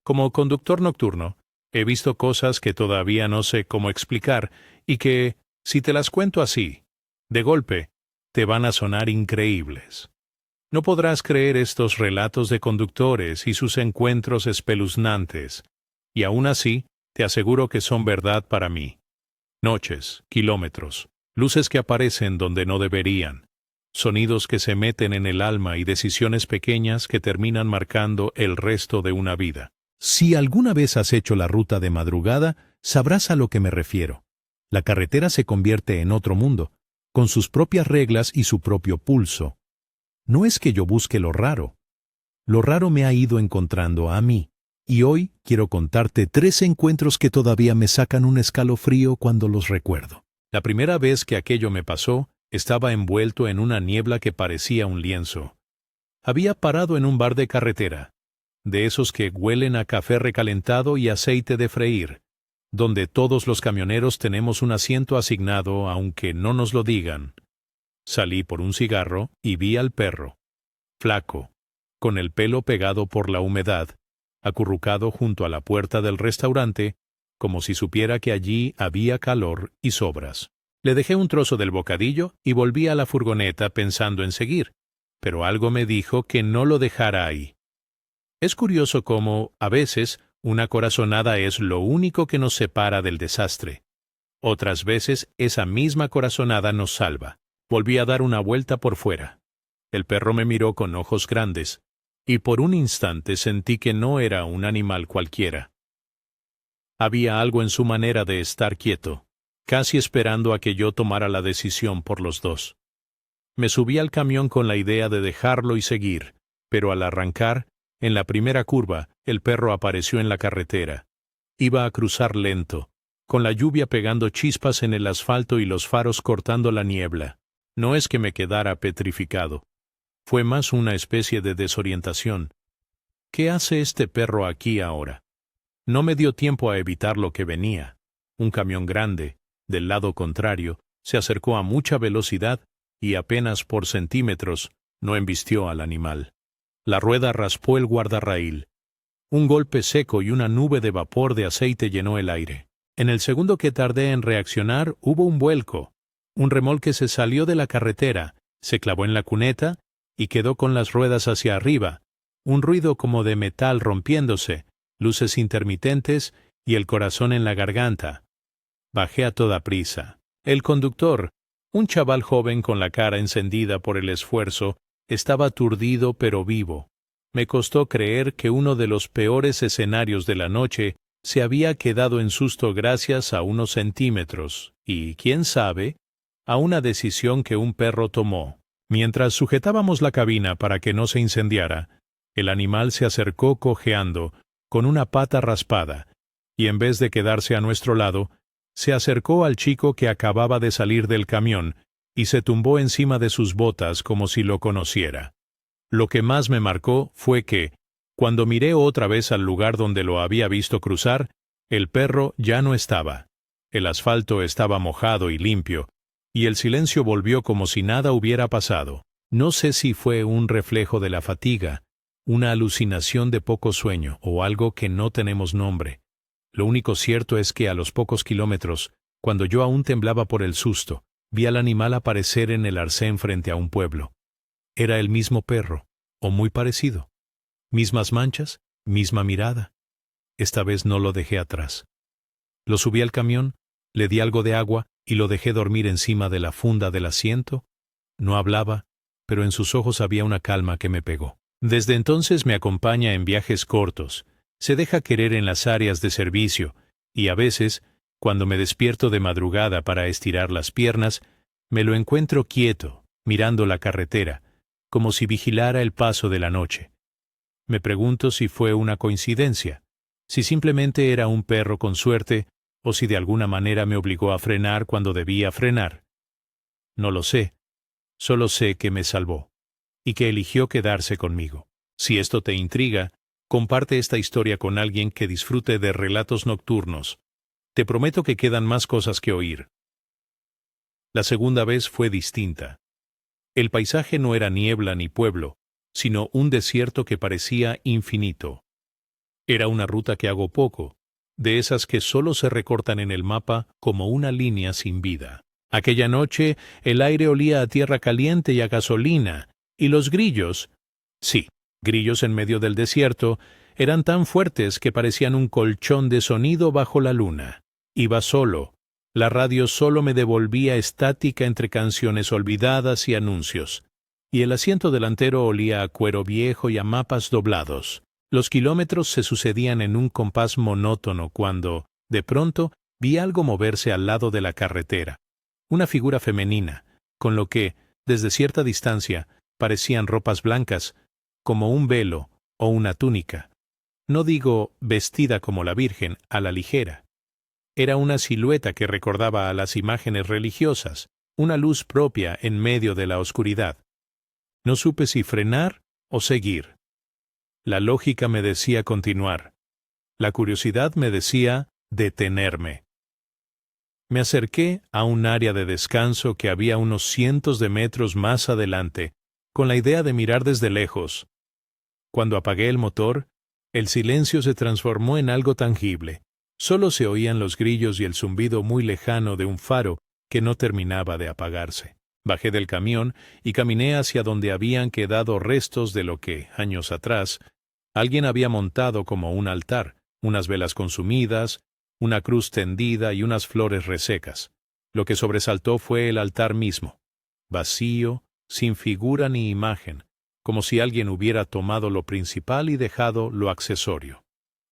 Como conductor nocturno, he visto cosas que todavía no sé cómo explicar y que, si te las cuento así, de golpe, te van a sonar increíbles. No podrás creer estos relatos de conductores y sus encuentros espeluznantes, y aún así, te aseguro que son verdad para mí. Noches, kilómetros, luces que aparecen donde no deberían, sonidos que se meten en el alma y decisiones pequeñas que terminan marcando el resto de una vida. Si alguna vez has hecho la ruta de madrugada, sabrás a lo que me refiero. La carretera se convierte en otro mundo, con sus propias reglas y su propio pulso. No es que yo busque lo raro me ha ido encontrando a mí, y hoy quiero contarte 3 encuentros que todavía me sacan un escalofrío cuando los recuerdo. La primera vez que aquello me pasó, estaba envuelto en una niebla que parecía un lienzo. Había parado en un bar de carretera, de esos que huelen a café recalentado y aceite de freír, donde todos los camioneros tenemos un asiento asignado aunque no nos lo digan. Salí por un cigarro y vi al perro, flaco, con el pelo pegado por la humedad, acurrucado junto a la puerta del restaurante, como si supiera que allí había calor y sobras. Le dejé un trozo del bocadillo y volví a la furgoneta pensando en seguir, pero algo me dijo que no lo dejara ahí. Es curioso cómo, a veces, una corazonada es lo único que nos separa del desastre. Otras veces, esa misma corazonada nos salva. Volví a dar una vuelta por fuera. El perro me miró con ojos grandes, y por un instante sentí que no era un animal cualquiera. Había algo en su manera de estar quieto, casi esperando a que yo tomara la decisión por los dos. Me subí al camión con la idea de dejarlo y seguir, pero al arrancar, en la primera curva, el perro apareció en la carretera. Iba a cruzar lento, con la lluvia pegando chispas en el asfalto y los faros cortando la niebla. No es que me quedara petrificado. Fue más una especie de desorientación. ¿Qué hace este perro aquí ahora? No me dio tiempo a evitar lo que venía. Un camión grande, del lado contrario, se acercó a mucha velocidad y apenas por centímetros no embistió al animal. La rueda raspó el guardarraíl. Un golpe seco y una nube de vapor de aceite llenó el aire. En el segundo que tardé en reaccionar hubo un vuelco. Un remolque se salió de la carretera, se clavó en la cuneta y quedó con las ruedas hacia arriba, un ruido como de metal rompiéndose, luces intermitentes y el corazón en la garganta. Bajé a toda prisa. El conductor, un chaval joven con la cara encendida por el esfuerzo, estaba aturdido pero vivo. Me costó creer que uno de los peores escenarios de la noche se había quedado en susto gracias a unos centímetros, y, quién sabe, a una decisión que un perro tomó. Mientras sujetábamos la cabina para que no se incendiara, el animal se acercó cojeando, con una pata raspada, y en vez de quedarse a nuestro lado, se acercó al chico que acababa de salir del camión y se tumbó encima de sus botas como si lo conociera. Lo que más me marcó fue que, cuando miré otra vez al lugar donde lo había visto cruzar, el perro ya no estaba. El asfalto estaba mojado y limpio, y el silencio volvió como si nada hubiera pasado. No sé si fue un reflejo de la fatiga, una alucinación de poco sueño o algo que no tenemos nombre. Lo único cierto es que a los pocos kilómetros, cuando yo aún temblaba por el susto, vi al animal aparecer en el arcén frente a un pueblo. Era el mismo perro, o muy parecido. Mismas manchas, misma mirada. Esta vez no lo dejé atrás. Lo subí al camión, le di algo de agua y lo dejé dormir encima de la funda del asiento. No hablaba, pero en sus ojos había una calma que me pegó. Desde entonces me acompaña en viajes cortos, se deja querer en las áreas de servicio, y a veces, cuando me despierto de madrugada para estirar las piernas, me lo encuentro quieto, mirando la carretera, como si vigilara el paso de la noche. Me pregunto si fue una coincidencia, si simplemente era un perro con suerte, o si de alguna manera me obligó a frenar cuando debía frenar. No lo sé, solo sé que me salvó, y que eligió quedarse conmigo. Si esto te intriga, comparte esta historia con alguien que disfrute de relatos nocturnos. Te prometo que quedan más cosas que oír. La segunda vez fue distinta. El paisaje no era niebla ni pueblo, sino un desierto que parecía infinito. Era una ruta que hago poco, de esas que solo se recortan en el mapa como una línea sin vida. Aquella noche el aire olía a tierra caliente y a gasolina, y los grillos, sí, grillos en medio del desierto, eran tan fuertes que parecían un colchón de sonido bajo la luna. Iba solo. La radio solo me devolvía estática entre canciones olvidadas y anuncios. Y el asiento delantero olía a cuero viejo y a mapas doblados. Los kilómetros se sucedían en un compás monótono cuando, de pronto, vi algo moverse al lado de la carretera. Una figura femenina, con lo que, desde cierta distancia, parecían ropas blancas, como un velo o una túnica. No digo vestida como la Virgen, a la ligera. Era una silueta que recordaba a las imágenes religiosas, una luz propia en medio de la oscuridad. No supe si frenar o seguir. La lógica me decía continuar. La curiosidad me decía detenerme. Me acerqué a un área de descanso que había unos cientos de metros más adelante, con la idea de mirar desde lejos. Cuando apagué el motor, el silencio se transformó en algo tangible. Solo se oían los grillos y el zumbido muy lejano de un faro que no terminaba de apagarse. Bajé del camión y caminé hacia donde habían quedado restos de lo que, años atrás, alguien había montado como un altar, unas velas consumidas, una cruz tendida y unas flores resecas. Lo que sobresaltó fue el altar mismo, vacío, sin figura ni imagen, como si alguien hubiera tomado lo principal y dejado lo accesorio.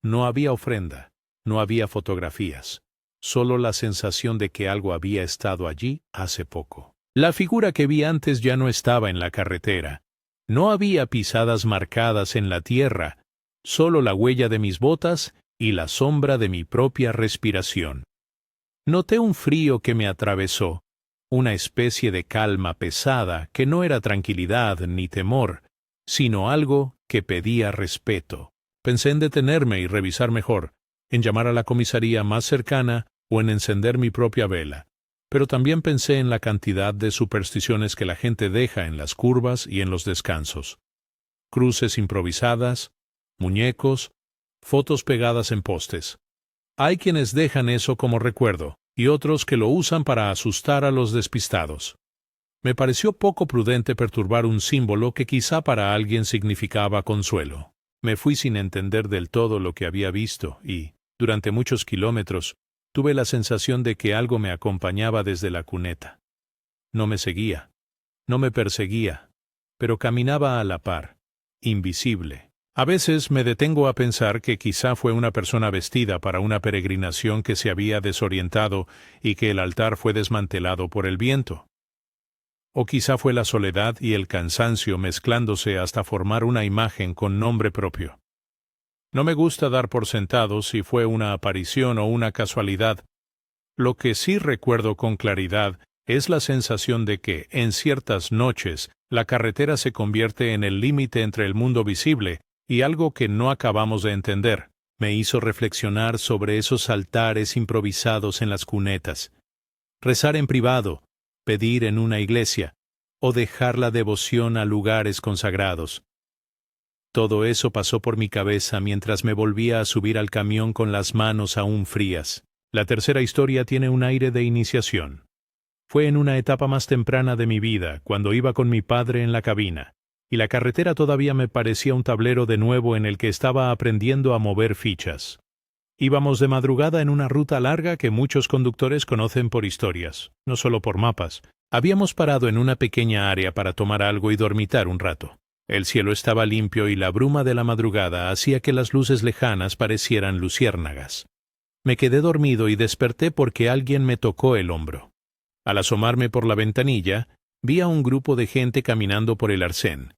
No había ofrenda, no había fotografías, solo la sensación de que algo había estado allí hace poco. La figura que vi antes ya no estaba en la carretera. No había pisadas marcadas en la tierra, solo la huella de mis botas y la sombra de mi propia respiración. Noté un frío que me atravesó, una especie de calma pesada que no era tranquilidad ni temor, sino algo que pedía respeto. Pensé en detenerme y revisar mejor, en llamar a la comisaría más cercana o en encender mi propia vela. Pero también pensé en la cantidad de supersticiones que la gente deja en las curvas y en los descansos. Cruces improvisadas, muñecos, fotos pegadas en postes. Hay quienes dejan eso como recuerdo, y otros que lo usan para asustar a los despistados. Me pareció poco prudente perturbar un símbolo que quizá para alguien significaba consuelo. Me fui sin entender del todo lo que había visto y, durante muchos kilómetros, tuve la sensación de que algo me acompañaba desde la cuneta. No me seguía, no me perseguía, pero caminaba a la par, invisible. A veces me detengo a pensar que quizá fue una persona vestida para una peregrinación que se había desorientado y que el altar fue desmantelado por el viento. O quizá fue la soledad y el cansancio mezclándose hasta formar una imagen con nombre propio. No me gusta dar por sentado si fue una aparición o una casualidad. Lo que sí recuerdo con claridad es la sensación de que, en ciertas noches, la carretera se convierte en el límite entre el mundo visible y algo que no acabamos de entender. Me hizo reflexionar sobre esos altares improvisados en las cunetas. Rezar en privado, pedir en una iglesia, o dejar la devoción a lugares consagrados. Todo eso pasó por mi cabeza mientras me volvía a subir al camión con las manos aún frías. La tercera historia tiene un aire de iniciación. Fue en una etapa más temprana de mi vida, cuando iba con mi padre en la cabina, y la carretera todavía me parecía un tablero de nuevo en el que estaba aprendiendo a mover fichas. Íbamos de madrugada en una ruta larga que muchos conductores conocen por historias, no solo por mapas. Habíamos parado en una pequeña área para tomar algo y dormitar un rato. El cielo estaba limpio y la bruma de la madrugada hacía que las luces lejanas parecieran luciérnagas. Me quedé dormido y desperté porque alguien me tocó el hombro. Al asomarme por la ventanilla, vi a un grupo de gente caminando por el arcén.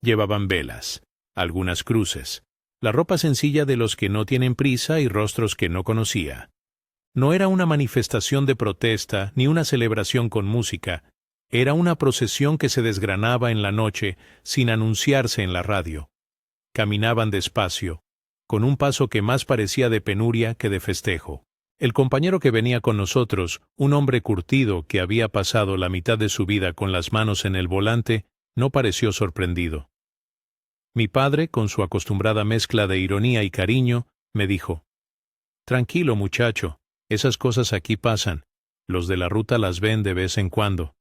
Llevaban velas, algunas cruces, la ropa sencilla de los que no tienen prisa y rostros que no conocía. No era una manifestación de protesta ni una celebración con música. Era una procesión que se desgranaba en la noche sin anunciarse en la radio. Caminaban despacio, con un paso que más parecía de penuria que de festejo. El compañero que venía con nosotros, un hombre curtido que había pasado la mitad de su vida con las manos en el volante, no pareció sorprendido. Mi padre, con su acostumbrada mezcla de ironía y cariño, me dijo: «Tranquilo, muchacho, esas cosas aquí pasan. Los de la ruta las ven de vez en cuando».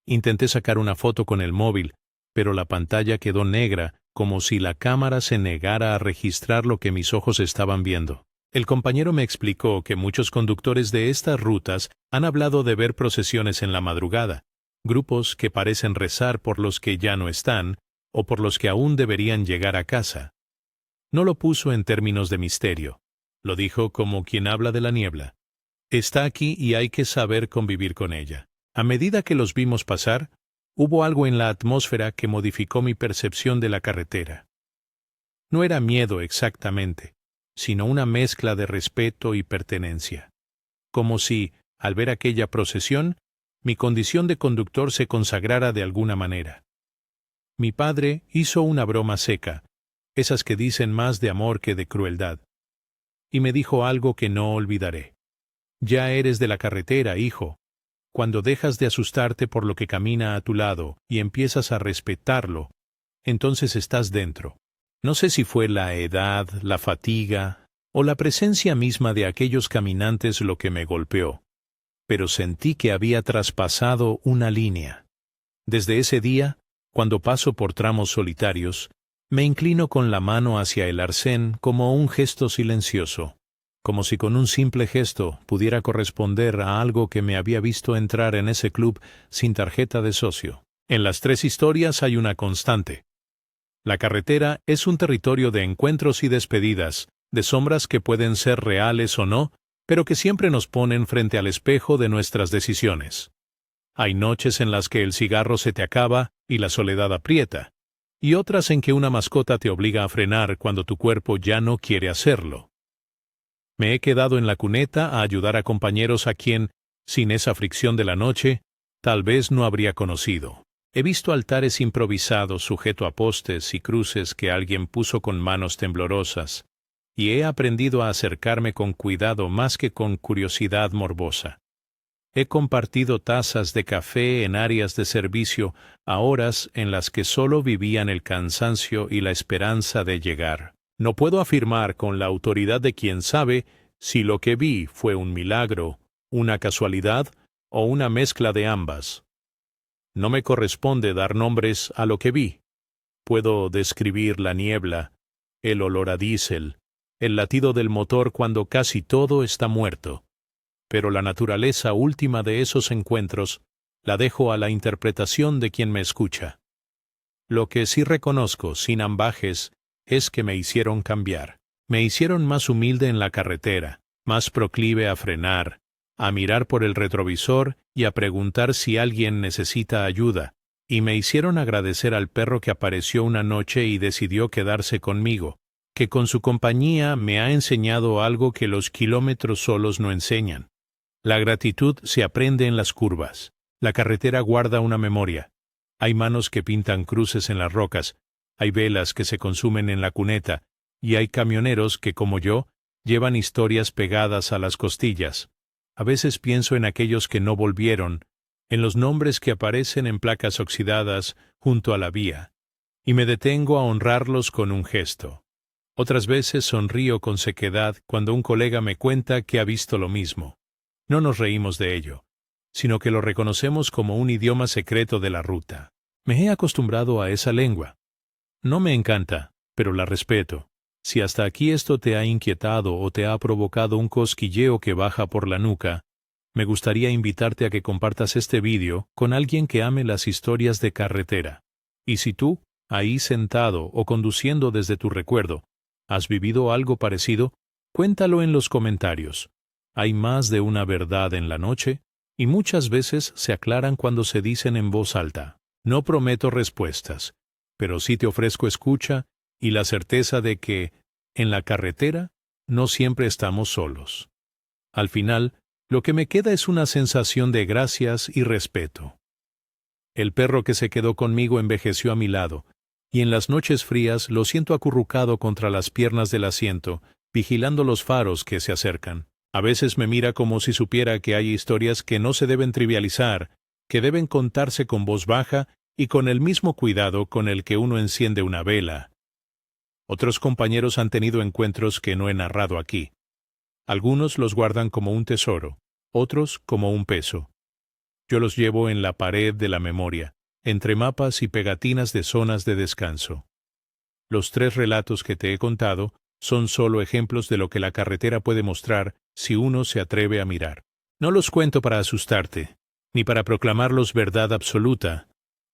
Intenté sacar una foto con el móvil, pero la pantalla quedó negra, como si la cámara se negara a registrar lo que mis ojos estaban viendo. El compañero me explicó que muchos conductores de estas rutas han hablado de ver procesiones en la madrugada, grupos que parecen rezar por los que ya no están, o por los que aún deberían llegar a casa. No lo puso en términos de misterio. Lo dijo como quien habla de la niebla. Está aquí y hay que saber convivir con ella. A medida que los vimos pasar, hubo algo en la atmósfera que modificó mi percepción de la carretera. No era miedo exactamente, sino una mezcla de respeto y pertenencia. Como si, al ver aquella procesión, mi condición de conductor se consagrara de alguna manera. Mi padre hizo una broma seca, esas que dicen más de amor que de crueldad, y me dijo algo que no olvidaré. «Ya eres de la carretera, hijo. Cuando dejas de asustarte por lo que camina a tu lado y empiezas a respetarlo, entonces estás dentro». No sé si fue la edad, la fatiga o la presencia misma de aquellos caminantes lo que me golpeó, pero sentí que había traspasado una línea. Desde ese día, cuando paso por tramos solitarios, me inclino con la mano hacia el arcén como un gesto silencioso, como si con un simple gesto pudiera corresponder a algo que me había visto entrar en ese club sin tarjeta de socio. En las tres historias hay una constante. La carretera es un territorio de encuentros y despedidas, de sombras que pueden ser reales o no, pero que siempre nos ponen frente al espejo de nuestras decisiones. Hay noches en las que el cigarro se te acaba y la soledad aprieta, y otras en que una mascota te obliga a frenar cuando tu cuerpo ya no quiere hacerlo. Me he quedado en la cuneta a ayudar a compañeros a quien, sin esa fricción de la noche, tal vez no habría conocido. He visto altares improvisados sujeto a postes y cruces que alguien puso con manos temblorosas, y he aprendido a acercarme con cuidado más que con curiosidad morbosa. He compartido tazas de café en áreas de servicio a horas en las que solo vivían el cansancio y la esperanza de llegar. No puedo afirmar con la autoridad de quien sabe si lo que vi fue un milagro, una casualidad o una mezcla de ambas. No me corresponde dar nombres a lo que vi. Puedo describir la niebla, el olor a diésel, el latido del motor cuando casi todo está muerto. Pero la naturaleza última de esos encuentros la dejo a la interpretación de quien me escucha. Lo que sí reconozco, sin ambajes, es que me hicieron cambiar. Me hicieron más humilde en la carretera, más proclive a frenar, a mirar por el retrovisor y a preguntar si alguien necesita ayuda, y me hicieron agradecer al perro que apareció una noche y decidió quedarse conmigo, que con su compañía me ha enseñado algo que los kilómetros solos no enseñan. La gratitud se aprende en las curvas. La carretera guarda una memoria. Hay manos que pintan cruces en las rocas, hay velas que se consumen en la cuneta, y hay camioneros que, como yo, llevan historias pegadas a las costillas. A veces pienso en aquellos que no volvieron, en los nombres que aparecen en placas oxidadas junto a la vía, y me detengo a honrarlos con un gesto. Otras veces sonrío con sequedad cuando un colega me cuenta que ha visto lo mismo. No nos reímos de ello, sino que lo reconocemos como un idioma secreto de la ruta. Me he acostumbrado a esa lengua. No me encanta, pero la respeto. Si hasta aquí esto te ha inquietado o te ha provocado un cosquilleo que baja por la nuca, me gustaría invitarte a que compartas este vídeo con alguien que ame las historias de carretera. Y si tú, ahí sentado o conduciendo desde tu recuerdo, has vivido algo parecido, cuéntalo en los comentarios. Hay más de una verdad en la noche, y muchas veces se aclaran cuando se dicen en voz alta. No prometo respuestas, pero sí te ofrezco escucha y la certeza de que, en la carretera, no siempre estamos solos. Al final, lo que me queda es una sensación de gracias y respeto. El perro que se quedó conmigo envejeció a mi lado, y en las noches frías lo siento acurrucado contra las piernas del asiento, vigilando los faros que se acercan. A veces me mira como si supiera que hay historias que no se deben trivializar, que deben contarse con voz baja y con el mismo cuidado con el que uno enciende una vela, Otros compañeros han tenido encuentros que no he narrado aquí. Algunos los guardan como un tesoro, otros como un peso. Yo los llevo en la pared de la memoria, entre mapas y pegatinas de zonas de descanso. Los 3 relatos que te he contado son solo ejemplos de lo que la carretera puede mostrar si uno se atreve a mirar. No los cuento para asustarte, ni para proclamarlos verdad absoluta.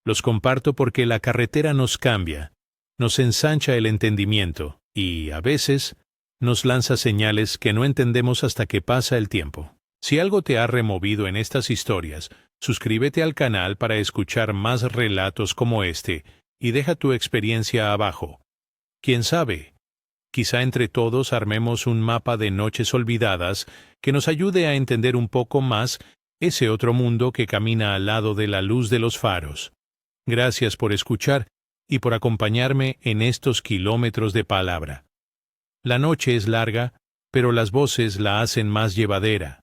Los comparto porque la carretera nos cambia, nos ensancha el entendimiento y, a veces, nos lanza señales que no entendemos hasta que pasa el tiempo. Si algo te ha removido en estas historias, suscríbete al canal para escuchar más relatos como este y deja tu experiencia abajo. ¿Quién sabe? Quizá entre todos armemos un mapa de noches olvidadas que nos ayude a entender un poco más ese otro mundo que camina al lado de la luz de los faros. Gracias por escuchar y por acompañarme en estos kilómetros de palabra. La noche es larga, pero las voces la hacen más llevadera.